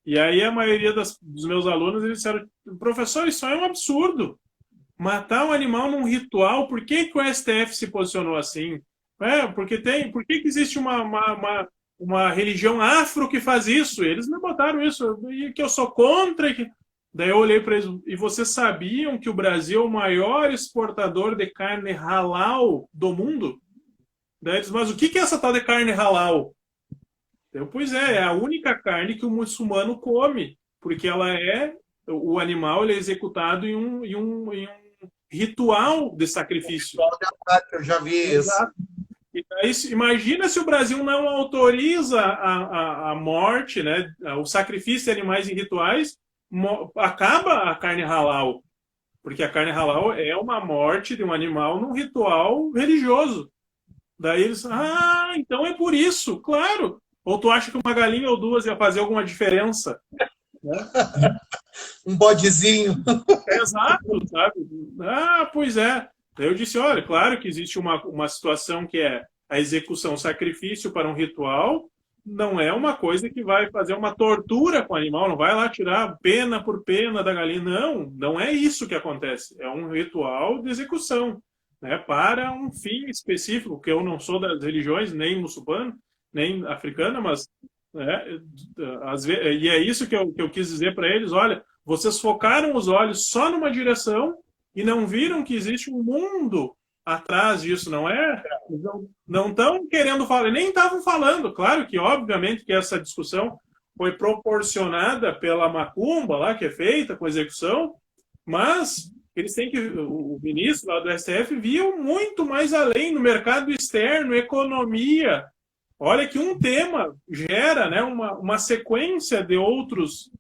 E aí a maioria dos meus alunos, eles disseram, professor, isso é um absurdo. Matar um animal num ritual, por que que o STF se posicionou assim? Por que que existe uma religião afro que faz isso? Eles me botaram isso, e que eu sou contra. Daí eu olhei para eles, e vocês sabiam que o Brasil é o maior exportador de carne halal do mundo? Daí eles, mas o que que é essa tal de carne halal? Pois é a única carne que o muçulmano come, porque o animal ele é executado em um ritual de sacrifício. Ritual de abate, eu já vi isso. Exato. E daí, imagina se o Brasil não autoriza a morte, né, o sacrifício de animais em rituais, acaba a carne halal, porque a carne halal é uma morte de um animal num ritual religioso. Daí eles, então é por isso, claro. Ou tu acha que uma galinha ou duas ia fazer alguma diferença? Né? Um bodezinho. Exato, sabe? Pois é. Daí eu disse, olha, claro que existe uma situação que é a execução, sacrifício para um ritual, não é uma coisa que vai fazer uma tortura com o animal, não vai lá tirar pena por pena da galinha. Não, não é isso que acontece. É um ritual de execução, né, para um fim específico, que eu não sou das religiões, nem muçulmano, nem africana, mas né, e é isso que eu quis dizer para eles, olha, vocês focaram os olhos só numa direção e não viram que existe um mundo atrás disso, não é? Não estão querendo falar, nem estavam falando. Claro que, obviamente, que essa discussão foi proporcionada pela macumba lá, que é feita com execução, mas eles têm que. O ministro lá do STF viu muito mais além no mercado externo, economia. Olha que um tema gera, né, uma sequência de outros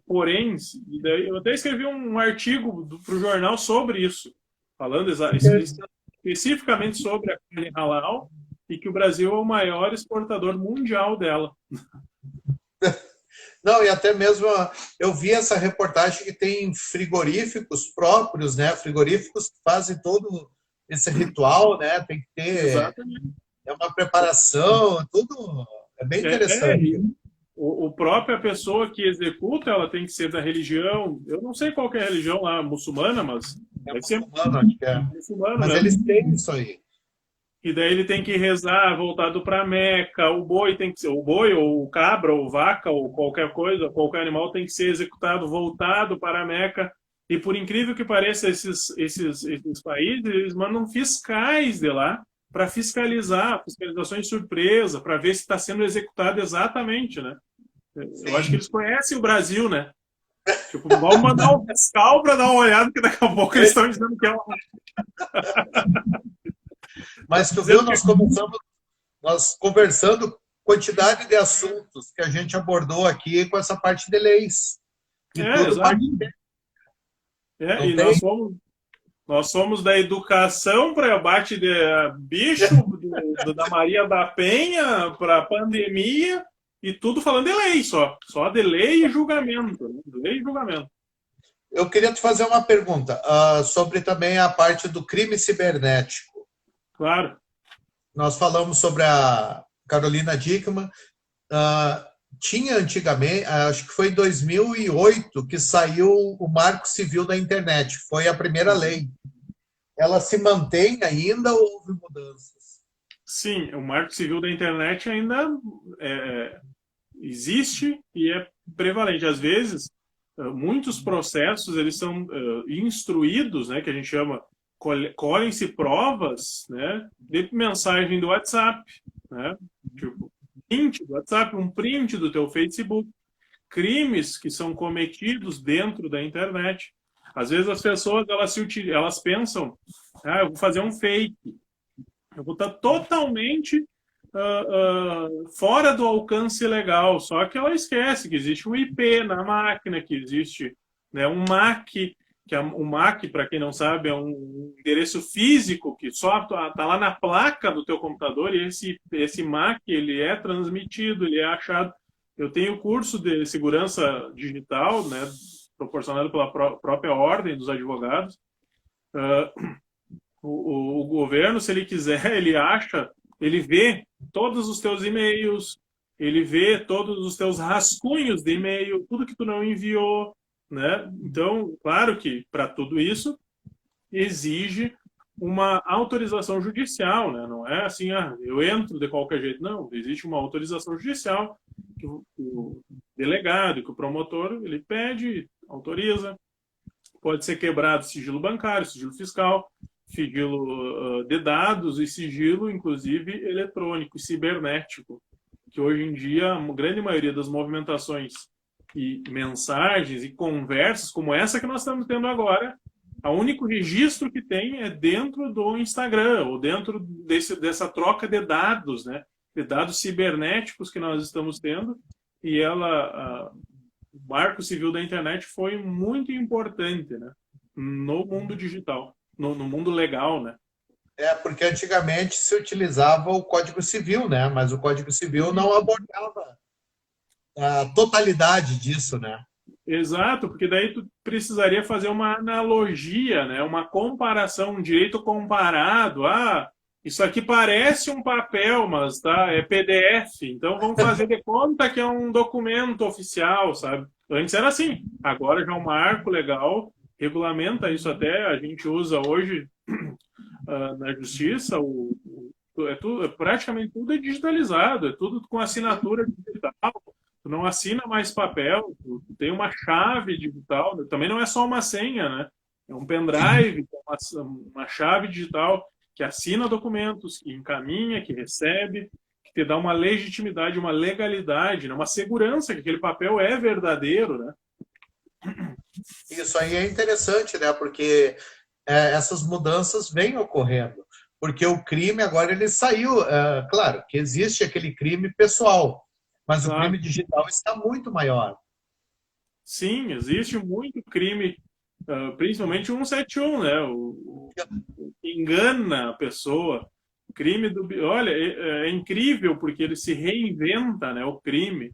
poréns. E daí eu até escrevi um artigo para o jornal sobre isso, falando especificamente sobre a carne halal e que o Brasil é o maior exportador mundial dela. Não, e até mesmo eu vi essa reportagem que tem frigoríficos próprios, né? Frigoríficos que fazem todo esse ritual, né? Tem que ter Exatamente. uma preparação, tudo é bem interessante. O própria pessoa que executa, ela tem que ser da religião. Eu não sei qual que é a religião lá, muçulmana, mas É deve ser muçulmano, acho que é. muçulmano, Mas né? eles têm isso aí. E daí ele tem que rezar voltado para Meca. O boi tem que ser, o boi ou o cabra ou vaca ou qualquer coisa, qualquer animal tem que ser executado voltado para Meca. E por incrível que pareça, esses países eles mandam fiscais de lá para fiscalizar, fiscalizações de surpresa, para ver se está sendo executado exatamente, né? Eu acho que eles conhecem o Brasil, né? Tipo, vamos mandar um fiscal para dar uma olhada, que daqui a pouco eles estão dizendo que é uma. Mas tu viu, nós conversando quantidade de assuntos que a gente abordou aqui com essa parte de leis. E tudo Exato. parte de... E nós somos da educação para abate de bicho, da Maria da Penha para pandemia, e tudo falando de lei só de lei e julgamento, né? Lei e julgamento. Eu queria te fazer uma pergunta sobre também a parte do crime cibernético. Claro. Nós falamos sobre a Carolina Dickmann. Tinha antigamente, acho que foi em 2008 que saiu o Marco Civil da Internet. Foi a primeira lei. Ela se mantém ainda ou houve mudanças? Sim, o Marco Civil da Internet ainda existe e é prevalente. Às vezes, muitos processos eles são instruídos, né, que a gente chama, colhem-se provas, né, de mensagem do WhatsApp, né, tipo, print do WhatsApp, um print do teu Facebook, crimes que são cometidos dentro da internet. Às vezes as pessoas elas pensam, eu vou fazer um fake, eu vou estar totalmente fora do alcance legal, só que ela esquece que existe um IP na máquina, que existe, né, um MAC, um MAC, para quem não sabe, é um endereço físico que só está lá na placa do teu computador, e esse MAC ele é transmitido, ele é achado. Eu tenho curso de segurança digital, né, proporcionado pela própria Ordem dos Advogados, O governo, se ele quiser, ele acha, ele vê todos os teus e-mails, ele vê todos os teus rascunhos de e-mail, tudo que tu não enviou, né? Então, claro que para tudo isso exige uma autorização judicial, né? Não é assim, eu entro de qualquer jeito. Não, existe uma autorização judicial que o delegado, que o promotor, ele pede, autoriza. Pode ser quebrado sigilo bancário, sigilo fiscal, sigilo de dados e sigilo, inclusive, eletrônico e cibernético, que hoje em dia a grande maioria das movimentações e mensagens e conversas como essa que nós estamos tendo agora, o único registro que tem é dentro do Instagram, ou dentro dessa troca de dados, né? De dados cibernéticos que nós estamos tendo, e o marco civil da internet foi muito importante, né? No mundo digital, no mundo legal, né? Porque antigamente se utilizava o Código Civil, né? Mas o Código Civil não abordava a totalidade disso, né? Exato, porque daí tu precisaria fazer uma analogia, né? Uma comparação, um direito comparado. Isso aqui parece um papel, mas é PDF. Então vamos fazer de conta que é um documento oficial, sabe? Antes era assim. Agora já é um marco legal, regulamenta isso até. A gente usa hoje na justiça. Praticamente tudo é digitalizado, é tudo com assinatura digital. Tu não assina mais papel, tu tem uma chave digital, também não é só uma senha, né? É um pendrive, uma chave digital que assina documentos, que encaminha, que recebe, que te dá uma legitimidade, uma legalidade, né? Uma segurança que aquele papel é verdadeiro, né? Isso aí é interessante, né? Porque essas mudanças vêm ocorrendo. Porque o crime agora ele saiu, claro, que existe aquele crime pessoal, mas o crime digital está muito maior. Sim, existe muito crime, principalmente o 171, né? O que engana a pessoa. Crime do. Olha, é incrível porque ele se reinventa, né? O crime.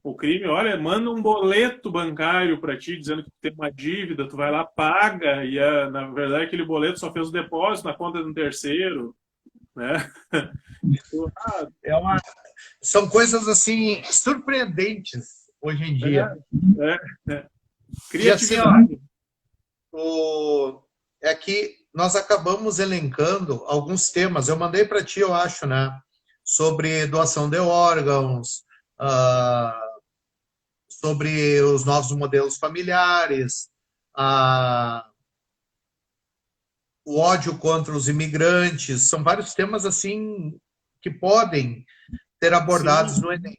O crime, olha, manda um boleto bancário para ti dizendo que tu tem uma dívida, tu vai lá, paga, e na verdade aquele boleto só fez o depósito na conta de um terceiro, né? São coisas assim surpreendentes hoje em dia. Criatividade. E assim, é que nós acabamos elencando alguns temas. Eu mandei para ti, eu acho, né? Sobre doação de órgãos, sobre os novos modelos familiares, o ódio contra os imigrantes. São vários temas assim que podem ser abordados no Enem.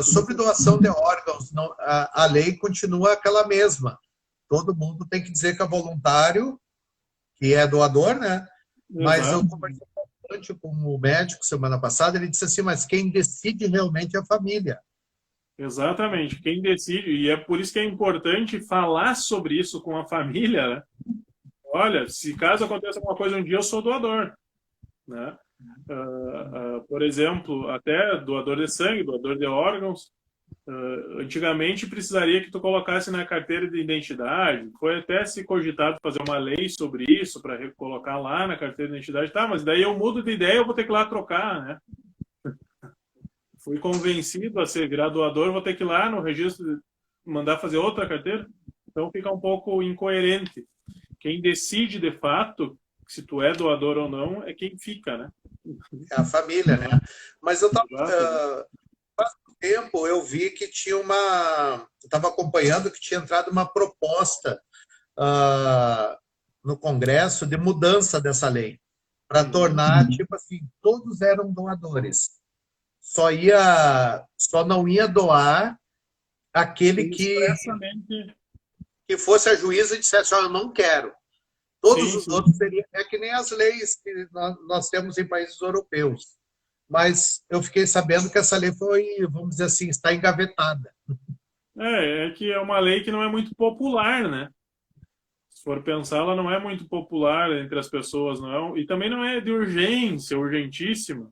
Sobre doação de órgãos, a lei continua aquela mesma. Todo mundo tem que dizer que é voluntário, que é doador, né? Mas eu conversei bastante com o médico semana passada, ele disse assim, mas quem decide realmente é a família. Exatamente, quem decide, e é por isso que é importante falar sobre isso com a família, né? Olha, se caso aconteça alguma coisa um dia, eu sou doador, né? Por exemplo, até doador de sangue, doador de órgãos, antigamente precisaria que tu colocasse na carteira de identidade, foi até se cogitado fazer uma lei sobre isso, para colocar lá na carteira de identidade, tá, mas daí eu mudo de ideia, eu vou ter que ir lá trocar, né? Fui convencido a ser virar doador, vou ter que ir lá no registro mandar fazer outra carteira, então fica um pouco incoerente. Quem decide de fato se tu é doador ou não é quem fica, né? É a família, né? Mas eu estava faz um tempo eu vi que tinha estava acompanhando que tinha entrado uma proposta no Congresso de mudança dessa lei para tornar tipo assim, todos eram doadores. Só não ia doar aquele que fosse a juíza e dissesse, eu não quero. Todos os outros seriam, é que nem as leis que nós temos em países europeus. Mas eu fiquei sabendo que essa lei foi, vamos dizer assim, está engavetada. É que é uma lei que não é muito popular, né? Se for pensar, ela não é muito popular entre as pessoas, não. E também não é de urgência, urgentíssima.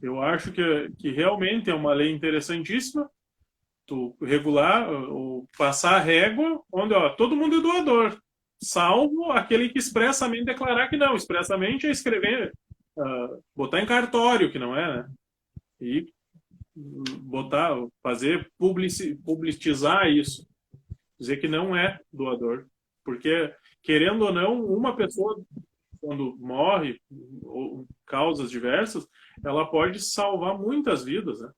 Eu acho que realmente é uma lei interessantíssima. Tu regular ou passar a régua, onde todo mundo é doador. salvo aquele que expressamente declarar que não. Expressamente é escrever, botar em cartório, que não é, né? E botar, fazer publicizar isso. Dizer que não é doador. Porque, querendo ou não, uma pessoa, quando morre, ou causas diversas, ela pode salvar muitas vidas, né?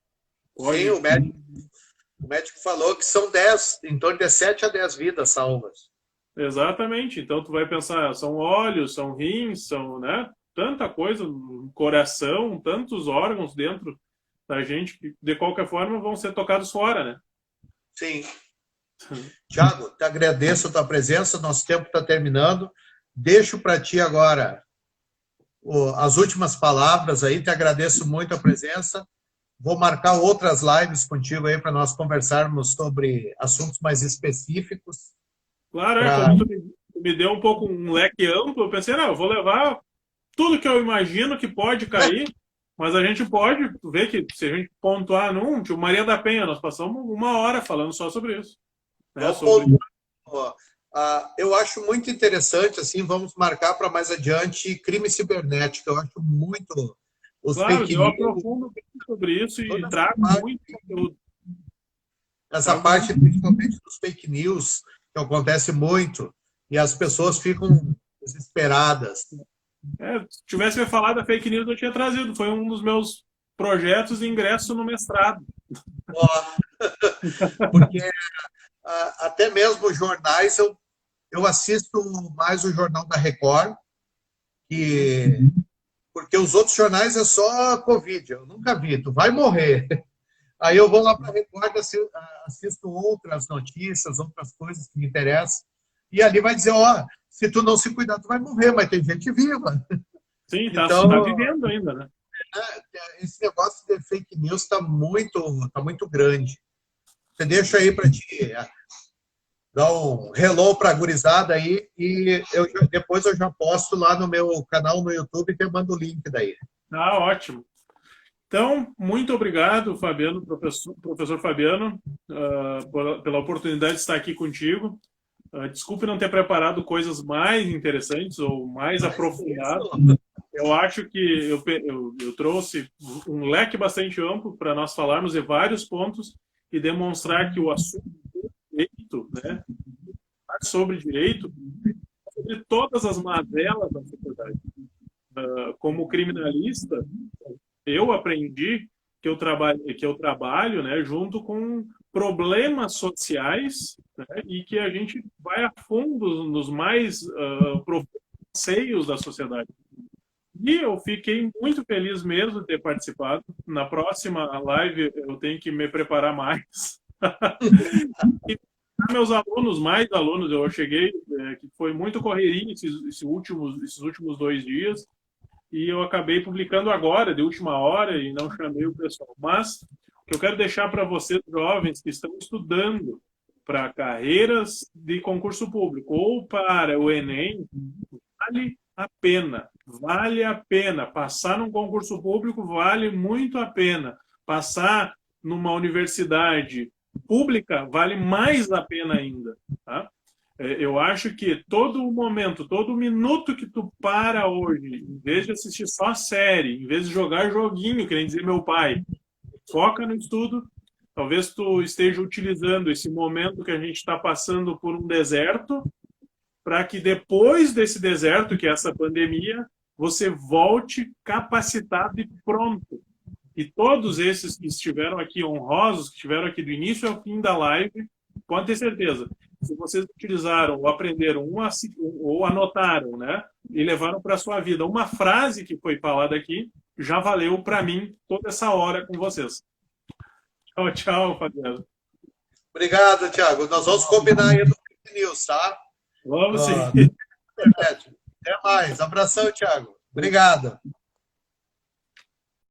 Pode... Sim, o médico falou que são 10, em torno de 7 a 10 vidas salvas. Exatamente. Então, tu vai pensar, são olhos, são rins, são, né? Tanta coisa, coração, tantos órgãos dentro da gente que, de qualquer forma, vão ser tocados fora, né? Sim. Tiago, te agradeço a tua presença, nosso tempo está terminando. Deixo para ti agora as últimas palavras aí, te agradeço muito a presença. Vou marcar outras lives contigo aí para nós conversarmos sobre assuntos mais específicos. Claro, como tu me deu um pouco um leque amplo, eu pensei, não, eu vou levar tudo que eu imagino que pode cair, mas a gente pode ver que se a gente pontuar num, tipo Maria da Penha, nós passamos 1 hora falando só sobre isso. Né? Eu acho muito interessante, assim, vamos marcar para mais adiante crime cibernético. Eu acho muito os fake news. Eu aprofundo sobre isso e trago muito conteúdo. Essa parte, principalmente dos fake news, que acontece muito, e as pessoas ficam desesperadas. Se tivesse me falado da fake news, eu tinha trazido. Foi um dos meus projetos de ingresso no mestrado. Porque até mesmo os jornais, eu assisto mais o Jornal da Record, porque os outros jornais é só Covid. Eu nunca vi, tu vai morrer. Aí eu vou lá para a Record, assisto outras notícias, outras coisas que me interessam, e ali vai dizer, se tu não se cuidar, tu vai morrer, mas tem gente viva. Sim, tá vivendo ainda, né? Esse negócio de fake news está muito grande. Você deixa aí para te dar um hello para a gurizada aí, e depois eu já posto lá no meu canal no YouTube e te mando o link daí. Ótimo. Então, muito obrigado, Fabiano, professor Fabiano, pela oportunidade de estar aqui contigo. Desculpe não ter preparado coisas mais interessantes ou mais aprofundadas. Eu acho que eu trouxe um leque bastante amplo para nós falarmos de vários pontos e demonstrar que o assunto do direito, né, sobre direito, sobre todas as mazelas da sociedade. Como criminalista, eu aprendi que eu trabalho, né, junto com problemas sociais, né, e que a gente vai a fundo nos mais profundos seios da sociedade. E eu fiquei muito feliz mesmo de ter participado. Na próxima live eu tenho que me preparar mais. E meus alunos, mais alunos, eu cheguei, que foi muito correria esses últimos 2 dias, e eu acabei publicando agora, de última hora, e não chamei o pessoal. Mas o que eu quero deixar para vocês, jovens, que estão estudando para carreiras de concurso público ou para o Enem, vale a pena. Passar num concurso público vale muito a pena. Passar numa universidade pública vale mais a pena ainda, tá? Eu acho que todo momento, todo minuto que tu para hoje, em vez de assistir só série, em vez de jogar joguinho, querendo dizer meu pai, foca no estudo. Talvez tu esteja utilizando esse momento que a gente está passando por um deserto, para que depois desse deserto, que é essa pandemia, você volte capacitado e pronto. E todos esses que estiveram aqui honrosos, que estiveram aqui do início ao fim da live, pode ter certeza. Se vocês utilizaram ou aprenderam ou anotaram, né, e levaram para a sua vida uma frase que foi falada aqui, já valeu para mim toda essa hora com vocês. Tchau, tchau, Fabiano. Obrigado, Thiago. Nós vamos combinar aí no Fake News, tá? Vamos sim. Até mais. Abração, Thiago. Obrigado.